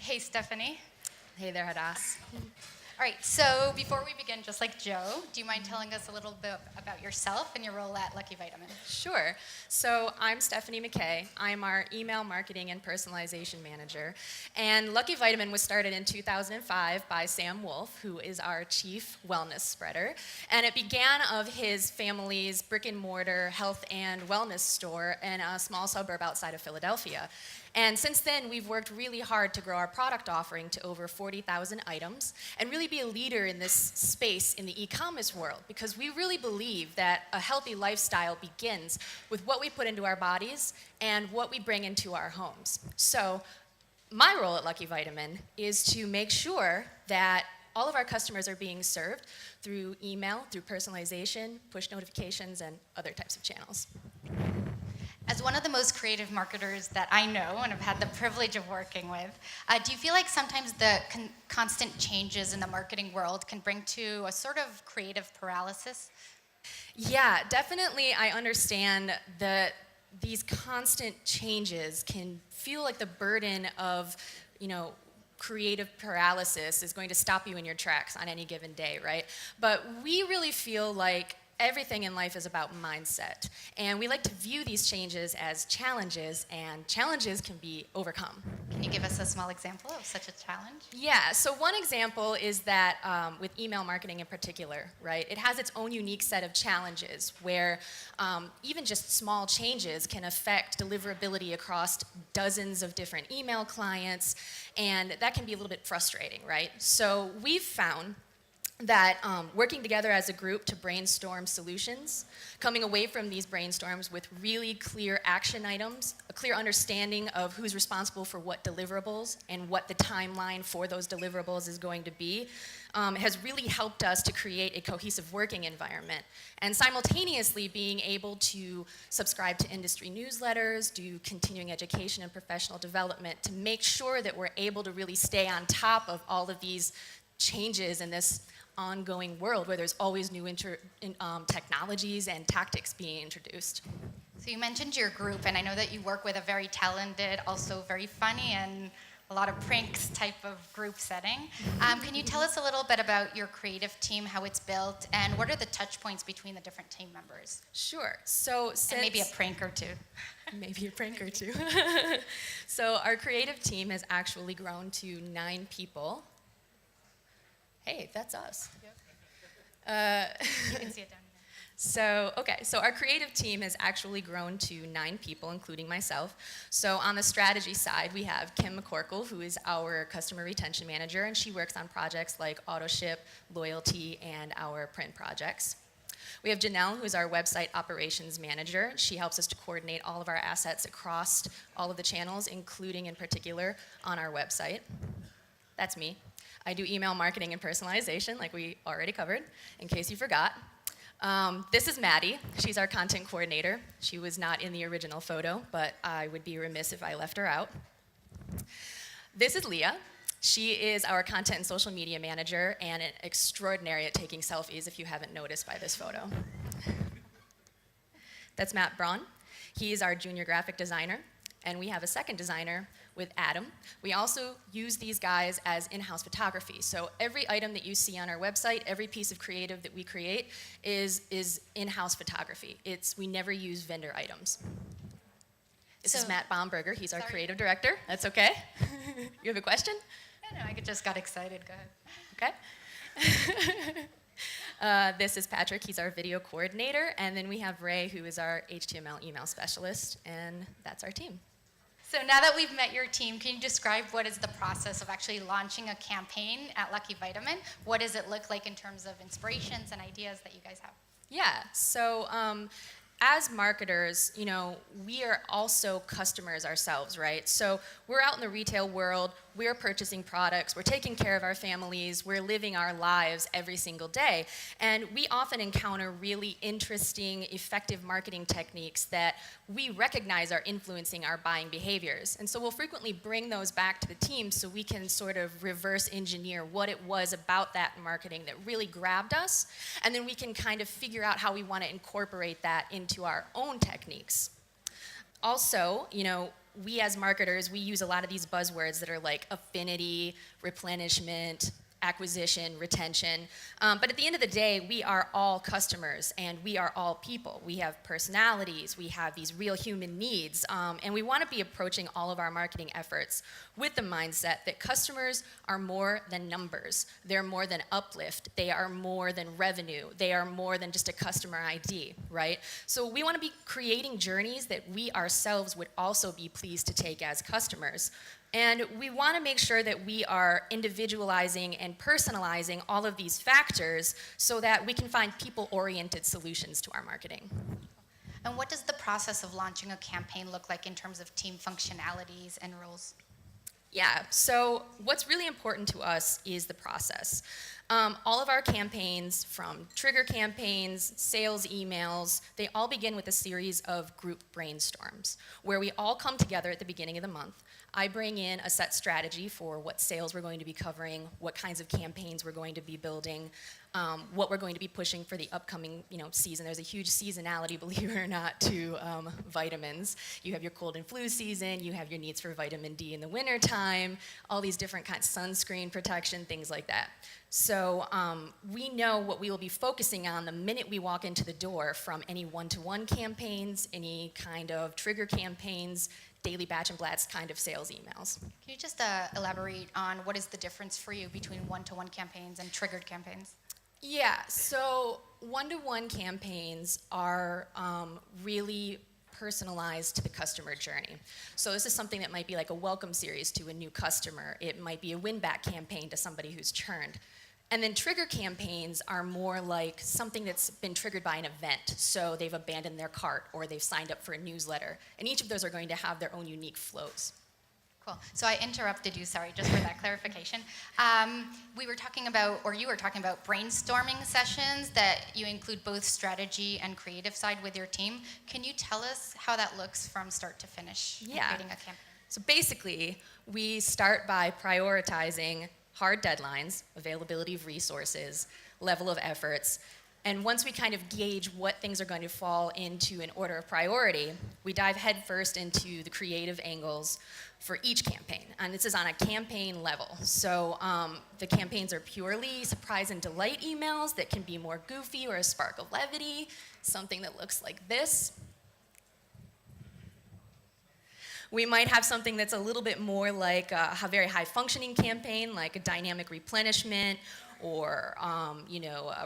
Hey, Stephanie. Hey there, Hadass. All right, so before we begin, just like Joe, do you mind telling us a little bit about yourself and your role at Lucky Vitamin? Sure. So I'm Stephanie McKay. I'm our email marketing and personalization manager. And Lucky Vitamin was started in 2005 by Sam Wolf, who is our chief wellness spreader. And it began of his family's brick and mortar health and wellness store in a small suburb outside of Philadelphia. And since then, we've worked really hard to grow our product offering to over 40,000 items and really be a leader in this space in the e-commerce world, because we really believe that a healthy lifestyle begins with what we put into our bodies and what we bring into our homes. So my role at Lucky Vitamin is to make sure that all of our customers are being served through email, through personalization, push notifications, and other types of channels. As one of the most creative marketers that I know and have had the privilege of working with, do you feel like sometimes the constant changes in the marketing world can bring to a sort of creative paralysis? Yeah, definitely. I understand that these constant changes can feel like the burden of, creative paralysis is going to stop you in your tracks on any given day, right? But we really feel like everything in life is about mindset. And we like to view these changes as challenges, and challenges can be overcome. Can you give us a small example of such a challenge? Yeah, so one example is that with email marketing in particular, right, it has its own unique set of challenges where even just small changes can affect deliverability across dozens of different email clients, and that can be a little bit frustrating, right? So we've found that working together as a group to brainstorm solutions, coming away from these brainstorms with really clear action items, a clear understanding of who's responsible for what deliverables and what the timeline for those deliverables is going to be, has really helped us to create a cohesive working environment. And simultaneously being able to subscribe to industry newsletters, do continuing education and professional development to make sure that we're able to really stay on top of all of these changes in this ongoing world where there's always new technologies and tactics being introduced. So you mentioned your group, and I know that you work with a very talented, also very funny, and a lot of pranks type of group setting. Can you tell us a little bit about your creative team, how it's built, and what are the touch points between the different team members? Sure. So and maybe a prank or two. Maybe a prank or two. So our creative team has actually grown to 9 people. Hey, that's us. Yep. You can see it down here. So our creative team has actually grown to 9 people, including myself. So on the strategy side, we have Kim McCorkle, who is our customer retention manager, and she works on projects like AutoShip, loyalty, and our print projects. We have Janelle, who is our website operations manager. She helps us to coordinate all of our assets across all of the channels, including in particular on our website. That's me. I do email marketing and personalization, like we already covered, in case you forgot. This is Maddie. She's our content coordinator. She was not in the original photo, but I would be remiss if I left her out. This is Leah. She is our content and social media manager and an extraordinary at taking selfies, if you haven't noticed by this photo. That's Matt Braun. He is our junior graphic designer. And we have a second designer with Adam. We also use these guys as in-house photography. So every item that you see on our website, every piece of creative that we create is in-house photography. We never use vendor items. This is Matt Baumberger. He's our creative director. That's okay. You have a question? No, I just got excited. Go ahead. Okay. This is Patrick. He's our video coordinator. And then we have Ray, who is our HTML email specialist. And that's our team. So now that we've met your team, can you describe what is the process of actually launching a campaign at Lucky Vitamin? What does it look like in terms of inspirations and ideas that you guys have? Yeah, so as marketers, we are also customers ourselves, right? So we're out in the retail world, we're purchasing products, we're taking care of our families, we're living our lives every single day. And we often encounter really interesting, effective marketing techniques that we recognize are influencing our buying behaviors. And so we'll frequently bring those back to the team so we can sort of reverse engineer what it was about that marketing that really grabbed us. And then we can kind of figure out how we want to incorporate that into our own techniques. Also, we as marketers, we use a lot of these buzzwords that are like affinity, replenishment, acquisition, retention. But at the end of the day, we are all customers and we are all people. We have personalities, we have these real human needs, and we want to be approaching all of our marketing efforts with the mindset that customers are more than numbers. They're more than uplift. They are more than revenue. They are more than just a customer ID, right? So we want to be creating journeys that we ourselves would also be pleased to take as customers. And we want to make sure that we are individualizing and personalizing all of these factors so that we can find people-oriented solutions to our marketing. And what does the process of launching a campaign look like in terms of team functionalities and roles? Yeah, so what's really important to us is the process. All of our campaigns, from trigger campaigns, sales emails, they all begin with a series of group brainstorms where we all come together at the beginning of the month. I bring in a set strategy for what sales we're going to be covering, what kinds of campaigns we're going to be building, what we're going to be pushing for the upcoming season. There's a huge seasonality, believe it or not, to vitamins. You have your cold and flu season, you have your needs for vitamin D in the wintertime, all these different kinds of sunscreen protection, things like that. So we know what we will be focusing on the minute we walk into the door, from any one-to-one campaigns, any kind of trigger campaigns, daily batch and blast kind of sales emails. Can you just elaborate on what is the difference for you between one-to-one campaigns and triggered campaigns? Yeah, so one-to-one campaigns are really personalized to the customer journey. So this is something that might be like a welcome series to a new customer. It might be a win-back campaign to somebody who's churned. And then trigger campaigns are more like something that's been triggered by an event. So they've abandoned their cart or they've signed up for a newsletter. And each of those are going to have their own unique flows. Cool. So I interrupted you, sorry, just for that clarification. We were talking about, or you were talking about brainstorming sessions that you include both strategy and creative side with your team. Can you tell us how that looks from start to finish in creating a campaign? So basically, we start by prioritizing hard deadlines, availability of resources, level of efforts, and once we kind of gauge what things are going to fall into an order of priority, we dive headfirst into the creative angles for each campaign. And this is on a campaign level. So the campaigns are purely surprise and delight emails that can be more goofy or a spark of levity, something that looks like this. We might have something that's a little bit more like a very high-functioning campaign, like a dynamic replenishment or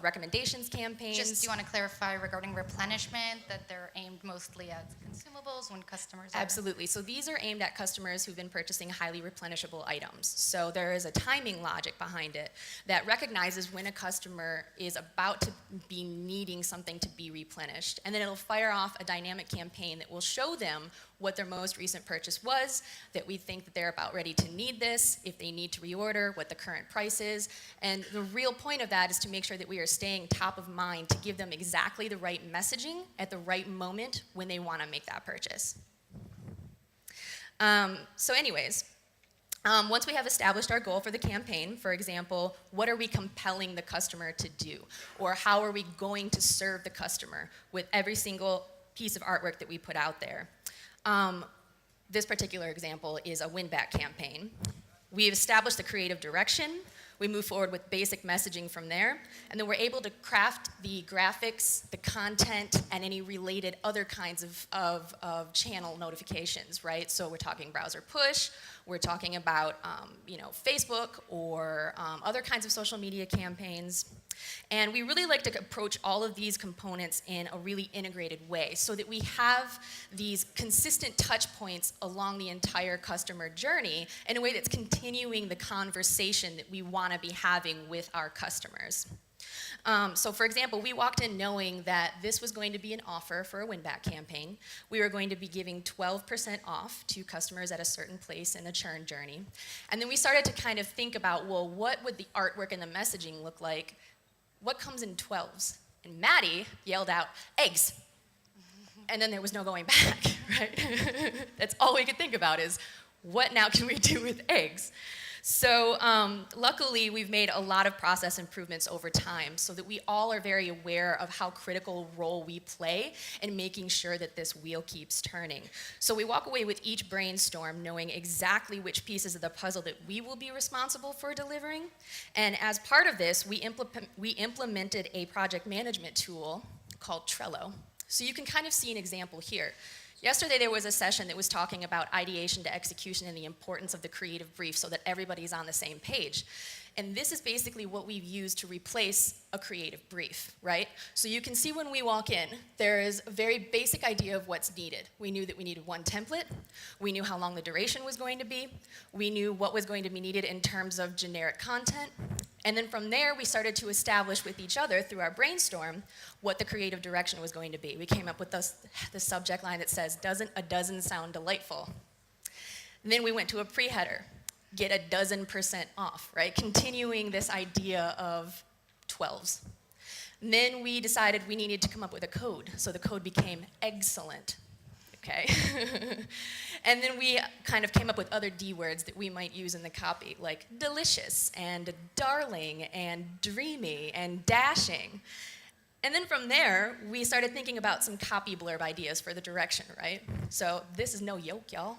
recommendations campaigns. Just, do you want to clarify regarding replenishment, that they're aimed mostly at consumables when customers are... Absolutely. So these are aimed at customers who've been purchasing highly replenishable items. So there is a timing logic behind it that recognizes when a customer is about to be needing something to be replenished. And then it'll fire off a dynamic campaign that will show them what their most recent purchase was, that we think that they're about ready to need this, if they need to reorder, what the current price is. And the real point of that is to make sure that we are staying top of mind to give them exactly the right messaging at the right moment when they want to make that purchase. Once we have established our goal for the campaign, for example, what are we compelling the customer to do? Or how are we going to serve the customer with every single piece of artwork that we put out there? This particular example is a win-back campaign. We've established the creative direction. We move forward with basic messaging from there, and then we're able to craft the graphics, the content, and any related other kinds of channel notifications, right? So we're talking browser push, we're talking about Facebook or other kinds of social media campaigns. And we really like to approach all of these components in a really integrated way so that we have these consistent touch points along the entire customer journey in a way that's continuing the conversation that we want to be having with our customers. So for example, we walked in knowing that this was going to be an offer for a win-back campaign. We were going to be giving 12% off to customers at a certain place in a churn journey. And then we started to kind of think about, well, what would the artwork and the messaging look like? What comes in 12s? And Maddie yelled out, eggs. And then there was no going back, right? That's all we could think about is, what now can we do with eggs? So luckily, we've made a lot of process improvements over time so that we all are very aware of how critical a role we play in making sure that this wheel keeps turning. So we walk away with each brainstorm knowing exactly which pieces of the puzzle that we will be responsible for delivering. And as part of this, we implemented a project management tool called Trello. So you can kind of see an example here. Yesterday there was a session that was talking about ideation to execution and the importance of the creative brief so that everybody's on the same page. And this is basically what we've used to replace a creative brief, right? So you can see when we walk in, there is a very basic idea of what's needed. We knew that we needed one template. We knew how long the duration was going to be. We knew what was going to be needed in terms of generic content. And then from there, we started to establish with each other through our brainstorm what the creative direction was going to be. We came up with the subject line that says, "Doesn't a dozen sound delightful?" And then we went to a pre-header, "Get a dozen% off," right? Continuing this idea of 12s. And then we decided we needed to come up with a code. So the code became excellent. Okay. And then we kind of came up with other D words that we might use in the copy, like delicious and darling and dreamy and dashing. And then from there, we started thinking about some copy blurb ideas for the direction, right? So this is no yoke, y'all.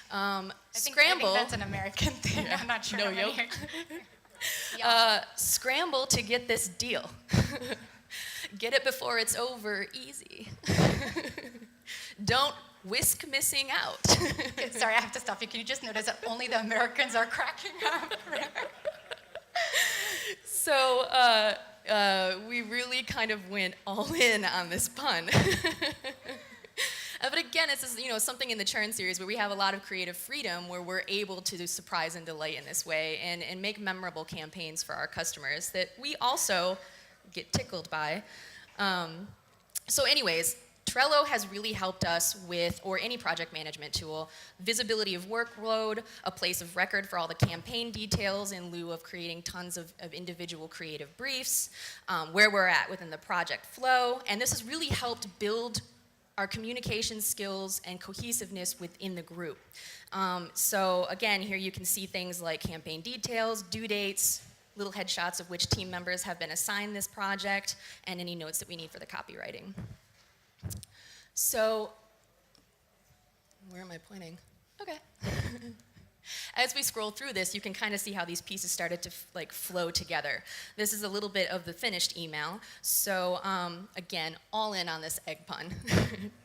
Scramble. I think that's an American thing. Yeah. I'm not sure. No how many yoke. are- Scramble to get this deal. Get it before it's over easy. Don't whisk missing out. Sorry, I have to stop you. Can you just notice that only the Americans are cracking up? So we really kind of went all in on this pun. But again, it's something in the Churn series where we have a lot of creative freedom where we're able to surprise and delight in this way and make memorable campaigns for our customers that we also get tickled by. So anyways, Trello has really helped us with, or any project management tool, visibility of workload, a place of record for all the campaign details in lieu of creating tons of individual creative briefs, where we're at within the project flow, and this has really helped build our communication skills and cohesiveness within the group. So again, here you can see things like campaign details, due dates, little headshots of which team members have been assigned this project, and any notes that we need for the copywriting. So, where am I pointing? Okay. As we scroll through this, you can kind of see how these pieces started to flow together. This is a little bit of the finished email. So again, all in on this egg pun.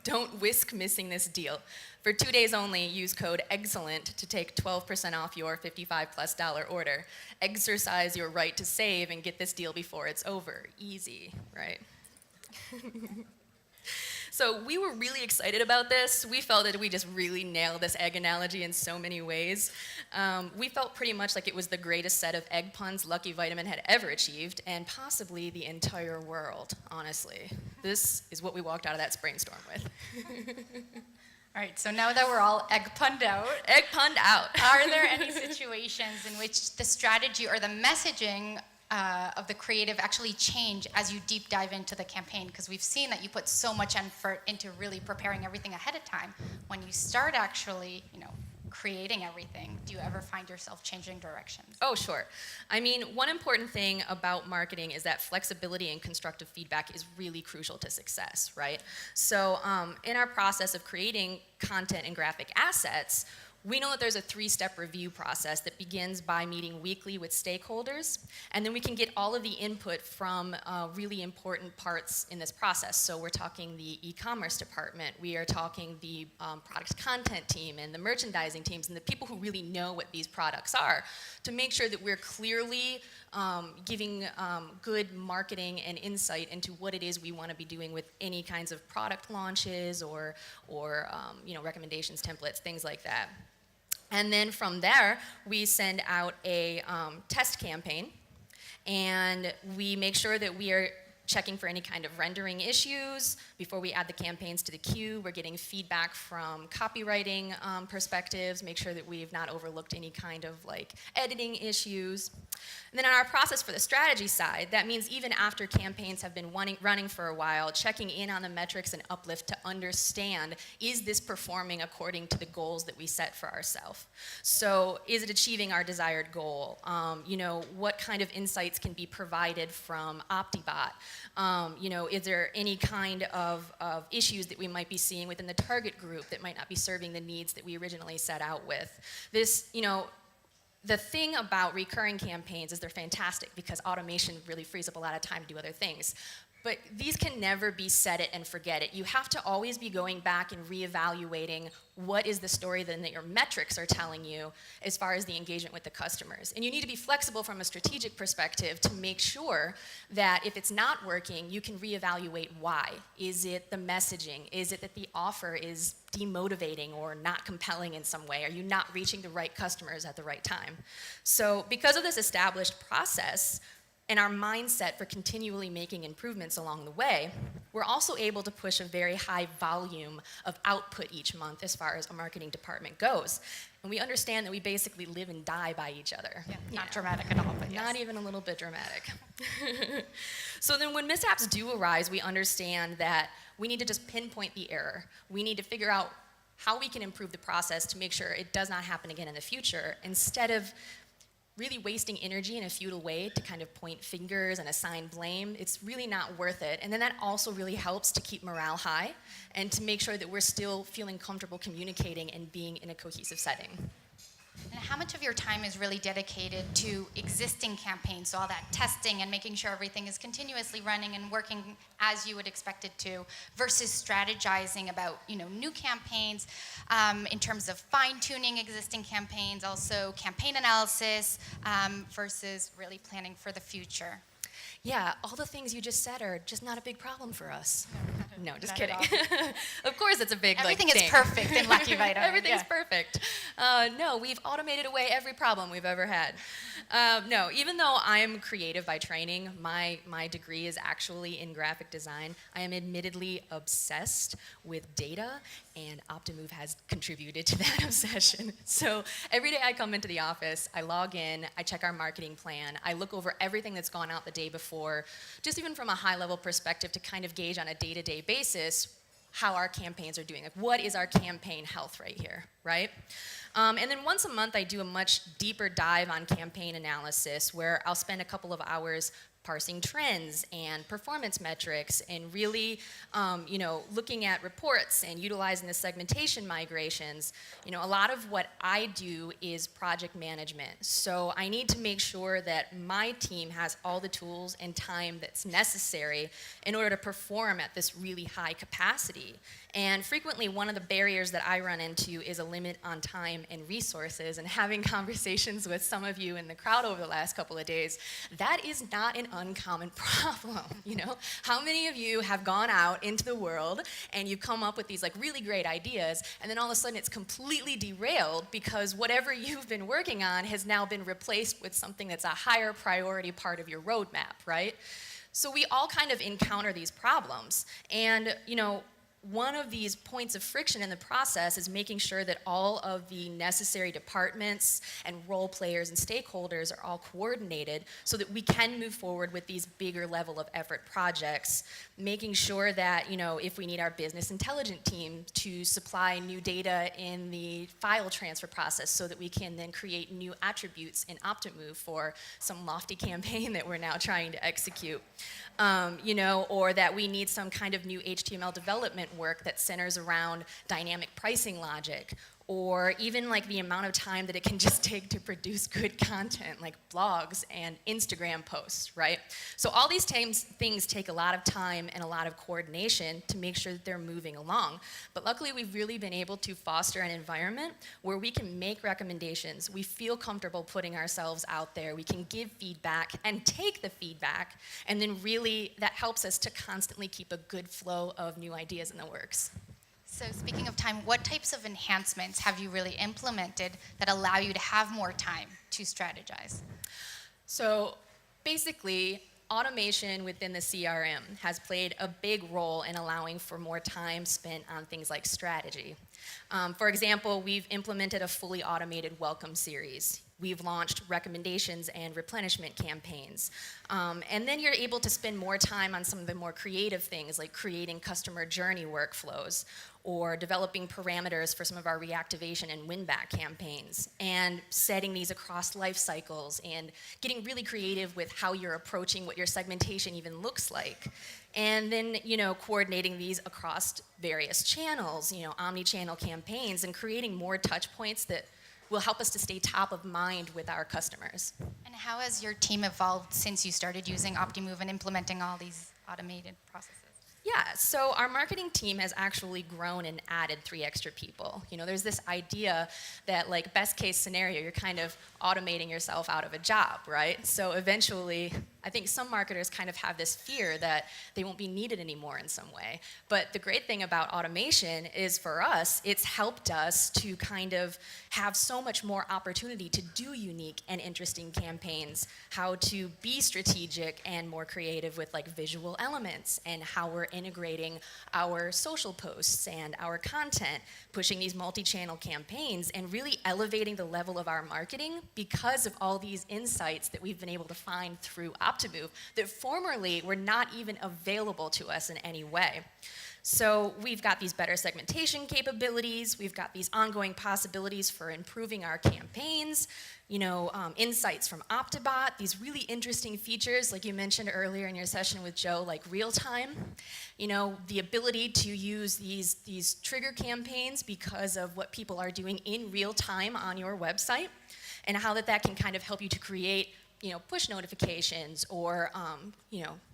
Don't whisk missing this deal. For 2 days only, use code EXCELLENT to take 12% off your $55+ order. Exercise your right to save and get this deal before it's over. Easy, right? So we were really excited about this. We felt that we just really nailed this egg analogy in so many ways. We felt pretty much like it was the greatest set of egg puns Lucky Vitamin had ever achieved, and possibly the entire world, honestly. This is what we walked out of that brainstorm with. All right, so now that we're all egg punned out, Egg punned out. are there any situations in which the strategy or the messaging of the creative actually change as you deep dive into the campaign? Because we've seen that you put so much effort into really preparing everything ahead of time. When you start actually, creating everything, do you ever find yourself changing directions? Oh, sure. I mean, one important thing about marketing is that flexibility and constructive feedback is really crucial to success, right? So in our process of creating content and graphic assets, we know that there's a 3-step review process that begins by meeting weekly with stakeholders, and then we can get all of the input from really important parts in this process. So we're talking the e-commerce department, we are talking the product content team and the merchandising teams and the people who really know what these products are, to make sure that we're clearly giving good marketing and insight into what it is we want to be doing with any kinds of product launches or recommendations, templates, things like that. And then from there, we send out a test campaign, and we make sure that we are checking for any kind of rendering issues before we add the campaigns to the queue. We're getting feedback from copywriting perspectives, make sure that we've not overlooked any kind of like editing issues. And then on our process for the strategy side, that means even after campaigns have been running for a while, checking in on the metrics and uplift to understand, is this performing according to the goals that we set for ourselves? So is it achieving our desired goal? What kind of insights can be provided from OptiBot? Is there any kind of issues that we might be seeing within the target group that might not be serving the needs that we originally set out with? The thing about recurring campaigns is they're fantastic because automation really frees up a lot of time to do other things. But these can never be set it and forget it. You have to always be going back and reevaluating what is the story then that your metrics are telling you as far as the engagement with the customers. And you need to be flexible from a strategic perspective to make sure that if it's not working, you can reevaluate why. Is it the messaging? Is it that the offer is demotivating or not compelling in some way? Are you not reaching the right customers at the right time? So because of this established process, and our mindset for continually making improvements along the way, we're also able to push a very high volume of output each month as far as a marketing department goes. And we understand that we basically live and die by each other. Yeah, not dramatic at all, but yes. Not even a little bit dramatic. So then when mishaps do arise, we understand that we need to just pinpoint the error. We need to figure out how we can improve the process to make sure it does not happen again in the future, instead of really wasting energy in a futile way to kind of point fingers and assign blame. It's really not worth it. And then that also really helps to keep morale high and to make sure that we're still feeling comfortable communicating and being in a cohesive setting. And how much of your time is really dedicated to existing campaigns, so all that testing and making sure everything is continuously running and working as you would expect it to, versus strategizing about new campaigns in terms of fine-tuning existing campaigns, also campaign analysis, versus really planning for the future? Yeah, all the things you just said are just not a big problem for us. No, just Not kidding. at Of course it's a big Everything thing. is perfect in Lucky Vitamin. Everything's yeah. perfect. No, we've automated away every problem we've ever had. No, even though I am creative by training, my degree is actually in graphic design. I am admittedly obsessed with data, and Optimove has contributed to that obsession. So every day I come into the office, I log in, I check our marketing plan, I look over everything that's gone out the day before, just even from a high-level perspective to kind of gauge on a day-to-day basis how our campaigns are doing. Like, what is our campaign health right here, right? And then once a month, I do a much deeper dive on campaign analysis where I'll spend a couple of hours parsing trends and performance metrics and really, looking at reports and utilizing the segmentation migrations. A lot of what I do is project management. So I need to make sure that my team has all the tools and time that's necessary in order to perform at this really high capacity. And frequently, one of the barriers that I run into is a limit on time and resources. And having conversations with some of you in the crowd over the last couple of days, that is not an uncommon problem. How many of you have gone out into the world and you've come up with these really great ideas, and then all of a sudden it's completely derailed because whatever you've been working on has now been replaced with something that's a higher priority part of your roadmap, right? So we all kind of encounter these problems, and one of these points of friction in the process is making sure that all of the necessary departments and role players and stakeholders are all coordinated so that we can move forward with these bigger level of effort projects, making sure that, if we need our business intelligence team to supply new data in the file transfer process so that we can then create new attributes in Optimove for some lofty campaign that we're now trying to execute. Or that we need some kind of new HTML development work that centers around dynamic pricing logic, or even the amount of time that it can just take to produce good content, like blogs and Instagram posts, right? So all these things take a lot of time and a lot of coordination to make sure that they're moving along. But luckily, we've really been able to foster an environment where we can make recommendations. We feel comfortable putting ourselves out there. We can give feedback and take the feedback, and then really that helps us to constantly keep a good flow of new ideas in the works. So speaking of time, what types of enhancements have you really implemented that allow you to have more time to strategize? So basically, automation within the CRM has played a big role in allowing for more time spent on things like strategy. For example, we've implemented a fully automated welcome series. We've launched recommendations and replenishment campaigns. And then you're able to spend more time on some of the more creative things like creating customer journey workflows or developing parameters for some of our reactivation and win-back campaigns and setting these across life cycles and getting really creative with how you're approaching what your segmentation even looks like. And then, coordinating these across various channels, omni-channel campaigns and creating more touch points that will help us to stay top of mind with our customers. And how has your team evolved since you started using Optimove and implementing all these automated processes? Yeah, so our marketing team has actually grown and added 3 extra people. There's this idea that, like, best case scenario, you're kind of automating yourself out of a job, right? So eventually, I think some marketers kind of have this fear that they won't be needed anymore in some way. But the great thing about automation is, for us, it's helped us to kind of have so much more opportunity to do unique and interesting campaigns, how to be strategic and more creative with like visual elements, and how we're integrating our social posts and our content, pushing these multi-channel campaigns and really elevating the level of our marketing because of all these insights that we've been able to find through Optimove that formerly were not even available to us in any way. So we've got these better segmentation capabilities, we've got these ongoing possibilities for improving our campaigns, insights from Optibot, these really interesting features like you mentioned earlier in your session with Joe, like real time, the ability to use these trigger campaigns because of what people are doing in real time on your website, and how that can kind of help you to create push notifications or,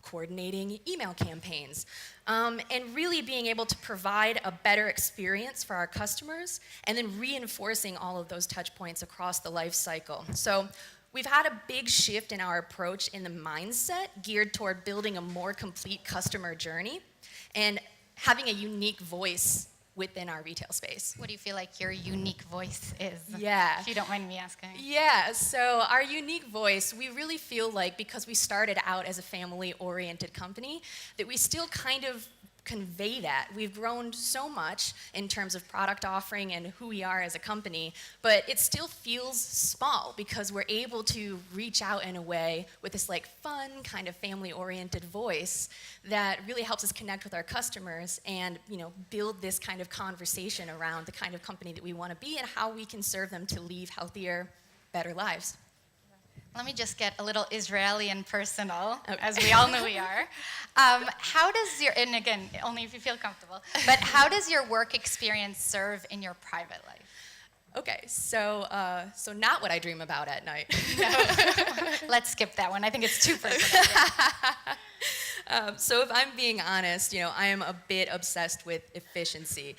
coordinating email campaigns. And really being able to provide a better experience for our customers and then reinforcing all of those touch points across the life cycle. So we've had a big shift in our approach in the mindset geared toward building a more complete customer journey and having a unique voice within our retail space. What do you feel like your unique voice is? Yeah. If you don't mind me asking. Yeah, so our unique voice, we really feel like, because we started out as a family-oriented company, that we still kind of convey that. We've grown so much in terms of product offering and who we are as a company, but it still feels small because we're able to reach out in a way with this like fun kind of family-oriented voice that really helps us connect with our customers and build this kind of conversation around the kind of company that we want to be and how we can serve them to lead healthier, better lives. Let me just get a little Israeli and personal, as we all know we are. How does and again, only if you feel comfortable, but how does your work experience serve in your private life? Okay, so not what I dream about at night. No. Let's skip that one. I think it's too personal. So if I'm being honest, I am a bit obsessed with efficiency.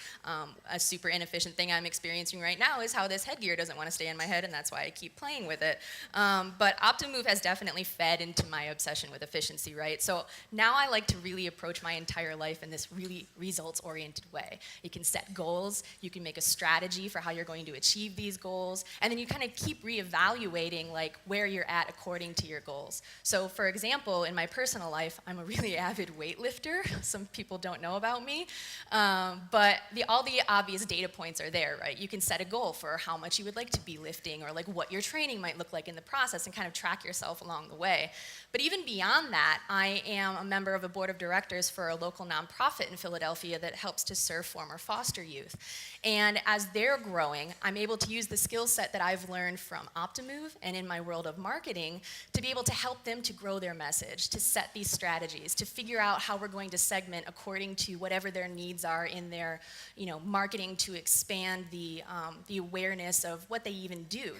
A super inefficient thing I'm experiencing right now is how this headgear doesn't want to stay in my head, and that's why I keep playing with it. But Optimove has definitely fed into my obsession with efficiency, right? So now I like to really approach my entire life in this really results-oriented way. You can set goals, you can make a strategy for how you're going to achieve these goals, and then you kind of keep reevaluating like where you're at according to your goals. So for example, in my personal life, I'm a really avid weightlifter. Some people don't know about me, but all the obvious data points are there, right? You can set a goal for how much you would like to be lifting or like what your training might look like in the process and kind of track yourself along the way. But even beyond that, I am a member of a board of directors for a local nonprofit in Philadelphia that helps to serve former foster youth. And as they're growing, I'm able to use the skill set that I've learned from Optimove and in my world of marketing to be able to help them to grow their message, to set these strategies, to figure out how we're going to segment according to whatever their needs are in their, marketing to expand the awareness of what they even do,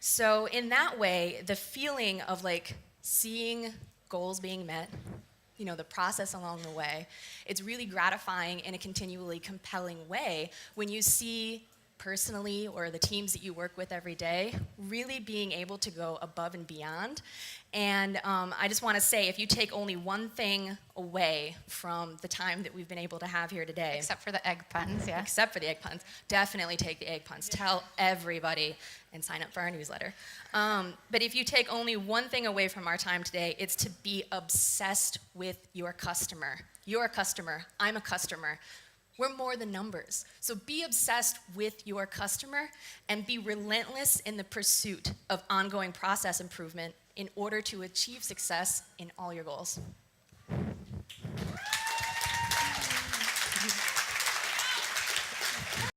So in that way, the feeling of like seeing goals being met, the process along the way, it's really gratifying in a continually compelling way when you see personally or the teams that you work with every day, really being able to go above and beyond. And I just want to say, if you take only one thing away from the time that we've been able to have here today, Except for the egg puns, yeah. except for the egg puns, definitely take the egg puns. Tell everybody and sign up for our newsletter. But if you take only one thing away from our time today, it's to be obsessed with your customer. You're a customer, I'm a customer. We're more than numbers. So be obsessed with your customer and be relentless in the pursuit of ongoing process improvement in order to achieve success in all your goals.